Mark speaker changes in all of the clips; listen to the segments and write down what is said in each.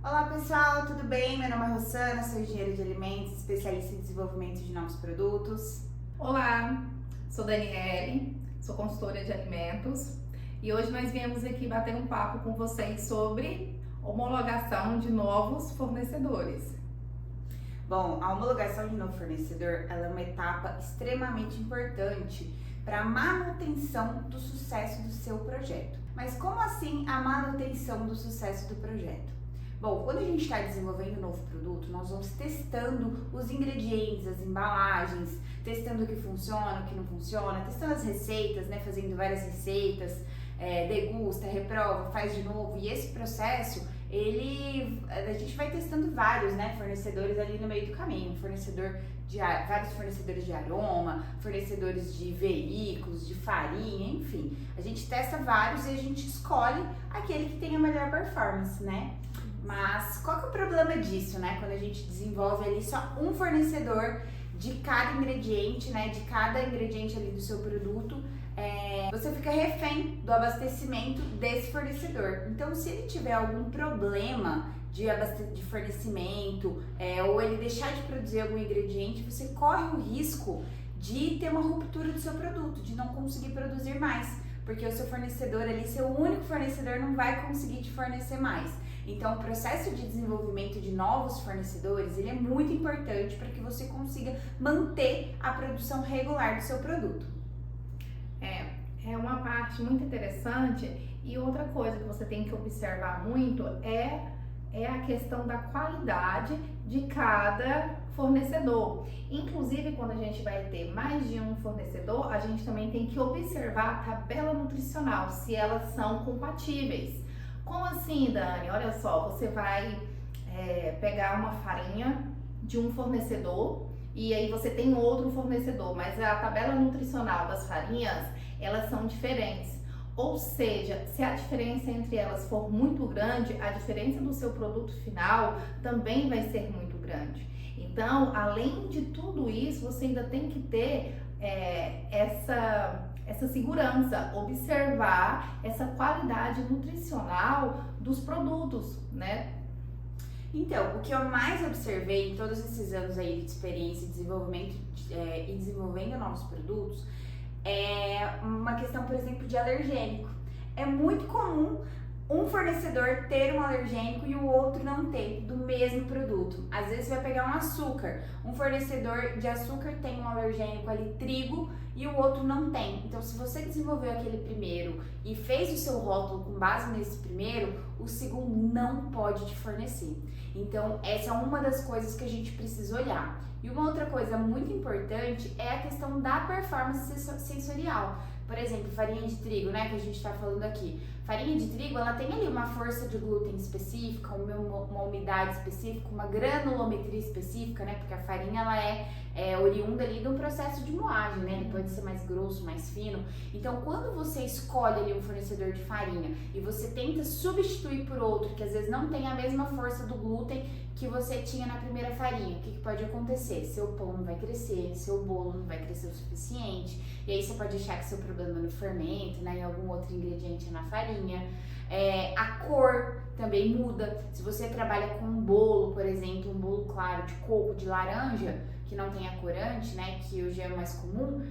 Speaker 1: Olá pessoal, tudo bem? Meu nome é Rossana, sou engenheira de alimentos, especialista em desenvolvimento de novos produtos.
Speaker 2: Olá, sou Daniele, sou consultora de alimentos e hoje nós viemos aqui bater um papo com vocês sobre homologação de novos fornecedores.
Speaker 1: Bom, a homologação de novo fornecedor ela é uma etapa extremamente importante para a manutenção do sucesso do seu projeto. Mas como assim a manutenção do sucesso do projeto? Bom, quando a gente está desenvolvendo um novo produto, nós vamos testando os ingredientes, as embalagens, testando o que funciona, o que não funciona, testando as receitas, né, fazendo várias receitas, degusta, reprova, faz de novo. E esse processo, a gente vai testando vários, né, fornecedores ali no meio do caminho, vários fornecedores de aroma, fornecedores de veículos, de farinha, enfim. A gente testa vários e a gente escolhe aquele que tem a melhor performance, né? Mas qual que é o problema disso, né? Quando a gente desenvolve ali só um fornecedor de cada ingrediente, né? De cada ingrediente ali do seu produto, você fica refém do abastecimento desse fornecedor. Então, se ele tiver algum problema de fornecimento, ou ele deixar de produzir algum ingrediente, você corre o risco de ter uma ruptura do seu produto, de não conseguir produzir mais, porque o seu fornecedor ali, seu único fornecedor, não vai conseguir te fornecer mais. Então, o processo de desenvolvimento de novos fornecedores, ele é muito importante para que você consiga manter a produção regular do seu produto.
Speaker 2: É uma parte muito interessante e outra coisa que você tem que observar muito é a questão da qualidade de cada fornecedor. Inclusive, quando a gente vai ter mais de um fornecedor, a gente também tem que observar a tabela nutricional, se elas são compatíveis. Como assim, Dani? Olha só, você vai pegar uma farinha de um fornecedor e aí você tem outro fornecedor, mas a tabela nutricional das farinhas, elas são diferentes. Ou seja, se a diferença entre elas for muito grande, a diferença do seu produto final também vai ser muito grande. Então, além de tudo isso, você ainda tem que ter essa segurança, observar essa qualidade nutricional dos produtos, né?
Speaker 1: Então, o que eu mais observei em todos esses anos aí de experiência e desenvolvimento e desenvolvendo novos produtos é uma questão, por exemplo, de alergênico. É muito comum um fornecedor ter um alergênico e o outro não ter, do mesmo produto. Às vezes vai pegar um açúcar, um fornecedor de açúcar tem um alergênico ali, trigo, e o outro não tem. Então, se você desenvolveu aquele primeiro e fez o seu rótulo com base nesse primeiro, o segundo não pode te fornecer. Então, essa é uma das coisas que a gente precisa olhar. E uma outra coisa muito importante é a questão da performance sensorial. Por exemplo, farinha de trigo, né, que a gente está falando aqui. Farinha de trigo, ela tem ali uma força de glúten específica, uma umidade específica, uma granulometria específica, né, porque a farinha, ela é oriunda ali de um processo de moagem, né, ele pode ser mais grosso, mais fino. Então, quando você escolhe ali um fornecedor de farinha e você tenta substituir por outro, que às vezes não tem a mesma força do glúten que você tinha na primeira farinha, o que pode acontecer? Seu pão não vai crescer, seu bolo não vai crescer o suficiente, e aí você pode achar que seu problema é no fermento, né, em algum outro ingrediente na farinha. A cor também muda. Se você trabalha com um bolo, por exemplo, um bolo claro de coco, de laranja, que não tem a corante, né, que hoje é o mais comum,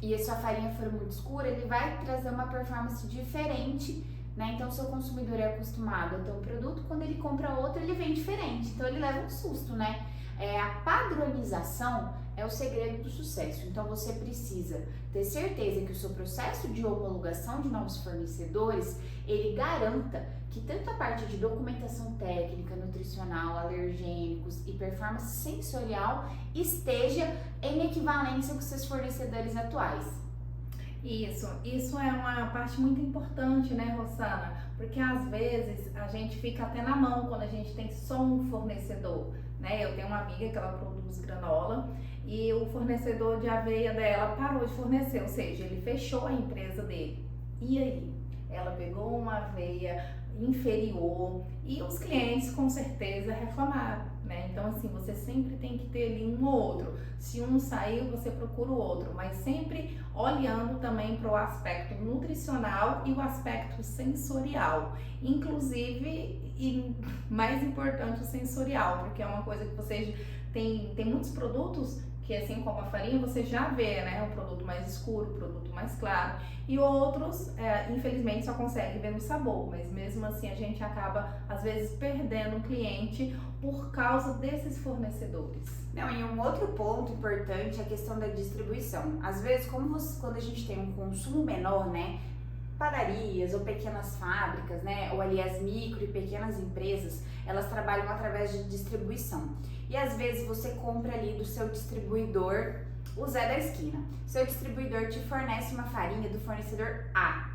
Speaker 1: e a sua farinha for muito escura, ele vai trazer uma performance diferente, né? Então, o seu consumidor é acostumado a ter um produto, quando ele compra outro, ele vem diferente. Então, ele leva um susto, né? A padronização é o segredo do sucesso. Então, você precisa ter certeza que o seu processo de homologação de novos fornecedores, ele garanta que tanto a parte de documentação técnica, nutricional, alergênicos e performance sensorial esteja em equivalência com seus fornecedores atuais.
Speaker 2: Isso é uma parte muito importante, né, Rossana? Porque às vezes a gente fica até na mão quando a gente tem só um fornecedor, né? Eu tenho uma amiga que ela produz granola e o fornecedor de aveia dela parou de fornecer, ou seja, ele fechou a empresa dele. E aí? Ela pegou uma aveia inferior, e os clientes com certeza reclamaram, né? Então assim, você sempre tem que ter ali um ou outro. Se um saiu, você procura o outro, mas sempre olhando também para o aspecto nutricional e o aspecto sensorial, inclusive e mais importante o sensorial, porque é uma coisa que vocês tem muitos produtos que, assim como a farinha, você já vê, né, um produto mais escuro, um produto mais claro, e outros, infelizmente, só consegue ver no sabor, mas mesmo assim a gente acaba, às vezes, perdendo o cliente por causa desses fornecedores.
Speaker 1: Não, e um outro ponto importante é a questão da distribuição. Às vezes, quando a gente tem um consumo menor, né, padarias ou pequenas fábricas, né, ou ali as micro e pequenas empresas, elas trabalham através de distribuição. E às vezes você compra ali do seu distribuidor, o Zé da esquina. Seu distribuidor te fornece uma farinha do fornecedor A,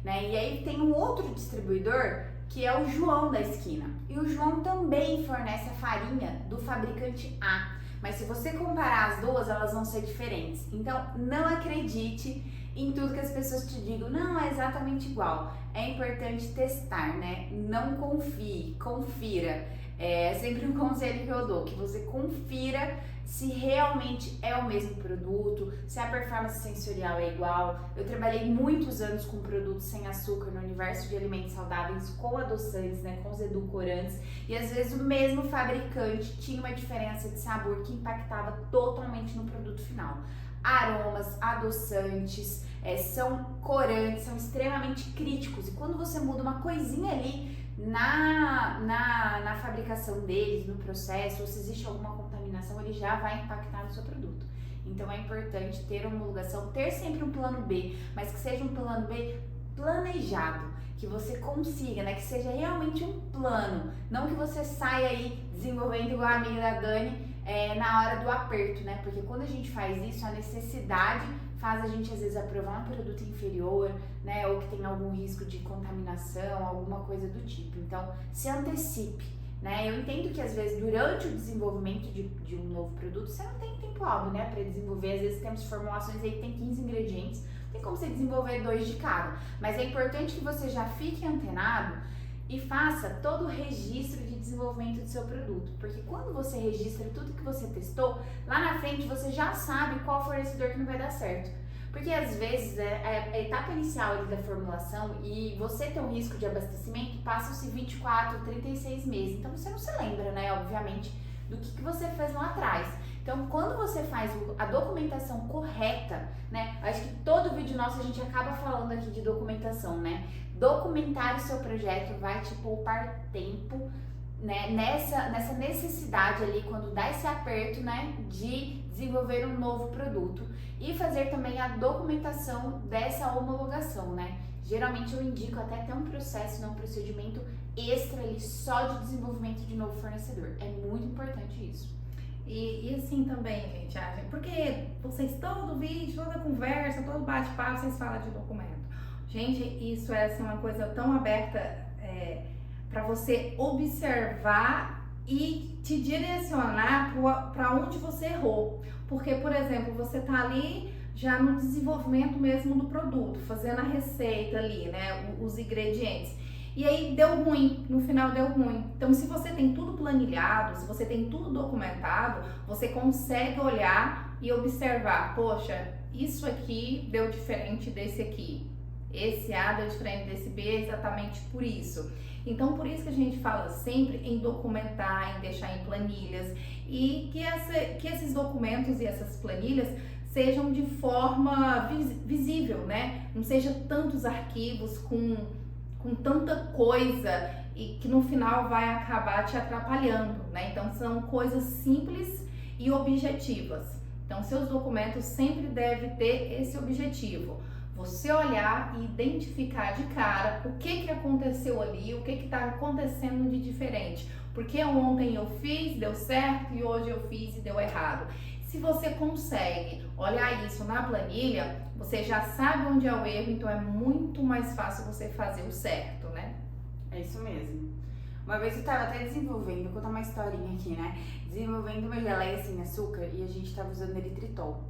Speaker 1: né? E aí tem um outro distribuidor que é o João da esquina. E o João também fornece a farinha do fabricante A. Mas se você comparar as duas, elas vão ser diferentes. Então, não acredite em tudo que as pessoas te digam, não, é exatamente igual. É importante testar, né? Não confie, confira. É sempre um conselho que eu dou, que você confira se realmente é o mesmo produto, se a performance sensorial é igual. Eu trabalhei muitos anos com produtos sem açúcar no universo de alimentos saudáveis, com adoçantes, né, com os edulcorantes, e às vezes o mesmo fabricante tinha uma diferença de sabor que impactava totalmente no produto final. Aromas, adoçantes, são corantes, são extremamente críticos, e quando você muda uma coisinha ali na fabricação deles, no processo, ou se existe alguma contaminação, ele já vai impactar no seu produto. Então é importante ter homologação, ter sempre um plano B, mas que seja um plano B planejado, que você consiga, né, que seja realmente um plano, não que você saia aí desenvolvendo igual a amiga da Dani, na hora do aperto, né, porque quando a gente faz isso, a necessidade faz a gente às vezes aprovar um produto inferior, né, ou que tem algum risco de contaminação, alguma coisa do tipo. Então, se antecipe, né? Eu entendo que às vezes durante o desenvolvimento de um novo produto, você não tem tempo hábil, né, para desenvolver. Às vezes temos formulações aí que tem 15 ingredientes, não tem como você desenvolver 2 de cada. Mas é importante que você já fique antenado e faça todo o registro de desenvolvimento do seu produto, porque quando você registra tudo que você testou, lá na frente você já sabe qual fornecedor que não vai dar certo. Porque às vezes a etapa inicial ali da formulação e você ter um risco de abastecimento, passam-se 24, 36 meses, então você não se lembra, né, obviamente, do que você fez lá atrás. Então, quando você faz a documentação correta, né, acho que todo vídeo nosso a gente acaba falando aqui de documentação, né, documentar o seu projeto vai te poupar tempo, né, nessa necessidade ali, quando dá esse aperto, né, de desenvolver um novo produto e fazer também a documentação dessa homologação, né. Geralmente eu indico até ter um processo, né, um procedimento extra ali só de desenvolvimento de novo fornecedor. É muito importante isso.
Speaker 2: E assim também, gente, porque vocês todo vídeo, toda conversa, todo bate-papo, vocês falam de documento. Gente, isso é assim, uma coisa tão aberta para você observar e te direcionar para onde você errou. Porque, por exemplo, você tá ali já no desenvolvimento mesmo do produto, fazendo a receita ali, né, os ingredientes. E aí deu ruim, no final deu ruim. Então, se você tem tudo planilhado, se você tem tudo documentado, você consegue olhar e observar, poxa, isso aqui deu diferente desse aqui. Esse A deu diferente desse B exatamente por isso. Então, por isso que a gente fala sempre em documentar, em deixar em planilhas e que esses documentos e essas planilhas sejam de forma visível, né? Não seja tantos arquivos com tanta coisa e que no final vai acabar te atrapalhando, né? Então, são coisas simples e objetivas. Então, seus documentos sempre devem ter esse objetivo. Você olhar e identificar de cara o que aconteceu ali, o que está acontecendo de diferente. Porque ontem eu fiz, deu certo, e hoje eu fiz e deu errado. Se você consegue olhar isso na planilha, você já sabe onde é o erro, então é muito mais fácil você fazer o certo, né?
Speaker 1: É isso mesmo. Uma vez eu estava até desenvolvendo, vou contar uma historinha aqui, né? Desenvolvendo uma geleia sem açúcar e a gente estava usando eritritol.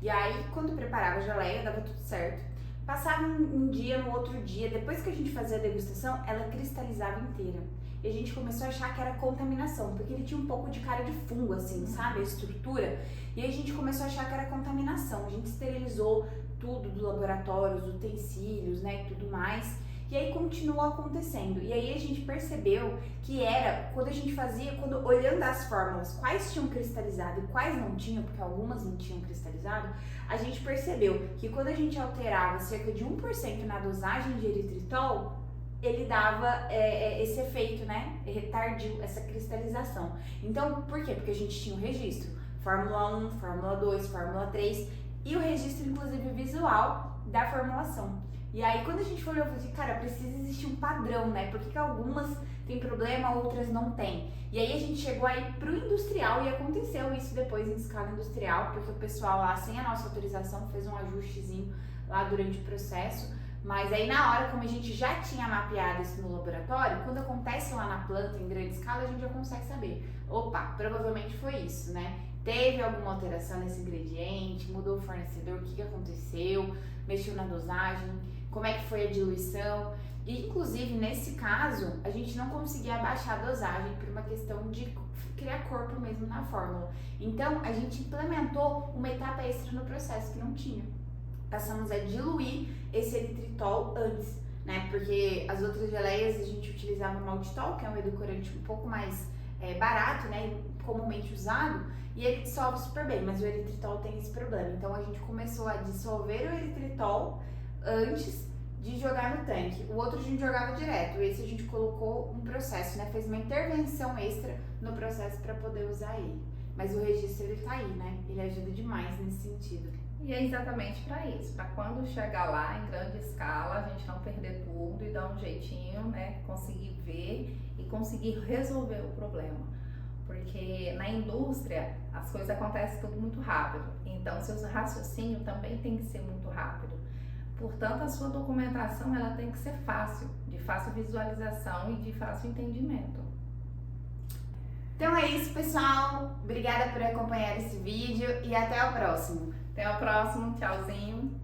Speaker 1: E aí, quando eu preparava a geleia, dava tudo certo. Passava um dia, no outro dia, depois que a gente fazia a degustação, ela cristalizava inteira. E a gente começou a achar que era contaminação, porque ele tinha um pouco de cara de fungo, assim, sabe? A estrutura. E aí a gente começou a achar que era contaminação. A gente esterilizou tudo do laboratório, os utensílios, né, e tudo mais. E aí continuou acontecendo. E aí a gente percebeu que era, quando a gente fazia, quando olhando as fórmulas, quais tinham cristalizado e quais não tinham, porque algumas não tinham cristalizado, a gente percebeu que quando a gente alterava cerca de 1% na dosagem de eritritol, ele dava esse efeito, né? Retardiu essa cristalização. Então, por quê? Porque a gente tinha um registro. Fórmula 1, Fórmula 2, Fórmula 3 e o registro, inclusive, visual da formulação. E aí, quando a gente olhou, eu falei assim, cara, precisa existir um padrão, né? Por que algumas têm problema, outras não têm? E aí a gente chegou aí pro industrial e aconteceu isso depois em escala industrial, porque o pessoal lá, sem a nossa autorização, fez um ajustezinho lá durante o processo. Mas aí na hora, como a gente já tinha mapeado isso no laboratório, quando acontece lá na planta em grande escala, a gente já consegue saber. Opa, provavelmente foi isso, né? Teve alguma alteração nesse ingrediente, mudou o fornecedor, o que aconteceu, mexeu na dosagem, como é que foi a diluição. E inclusive nesse caso, a gente não conseguia abaixar a dosagem por uma questão de criar corpo mesmo na fórmula. Então a gente implementou uma etapa extra no processo que não tinha. Passamos a diluir esse eritritol antes, né? Porque as outras geleias a gente utilizava maltitol, que é um edulcorante um pouco mais barato, né? Comumente usado, e ele dissolve super bem, mas o eritritol tem esse problema. Então a gente começou a dissolver o eritritol antes de jogar no tanque. O outro a gente jogava direto, esse a gente colocou um processo, né? Fez uma intervenção extra no processo para poder usar ele. Mas o registro ele tá aí, né? Ele ajuda demais nesse sentido.
Speaker 2: E é exatamente para isso, para quando chegar lá em grande escala, a gente não perder tudo e dar um jeitinho, né? Conseguir ver e conseguir resolver o problema. Porque na indústria as coisas acontecem tudo muito rápido, então seu raciocínio também tem que ser muito rápido. Portanto, a sua documentação ela tem que ser fácil, de fácil visualização e de fácil entendimento.
Speaker 1: Então é isso, pessoal. Obrigada por acompanhar esse vídeo e até o próximo.
Speaker 2: Até o próximo, tchauzinho.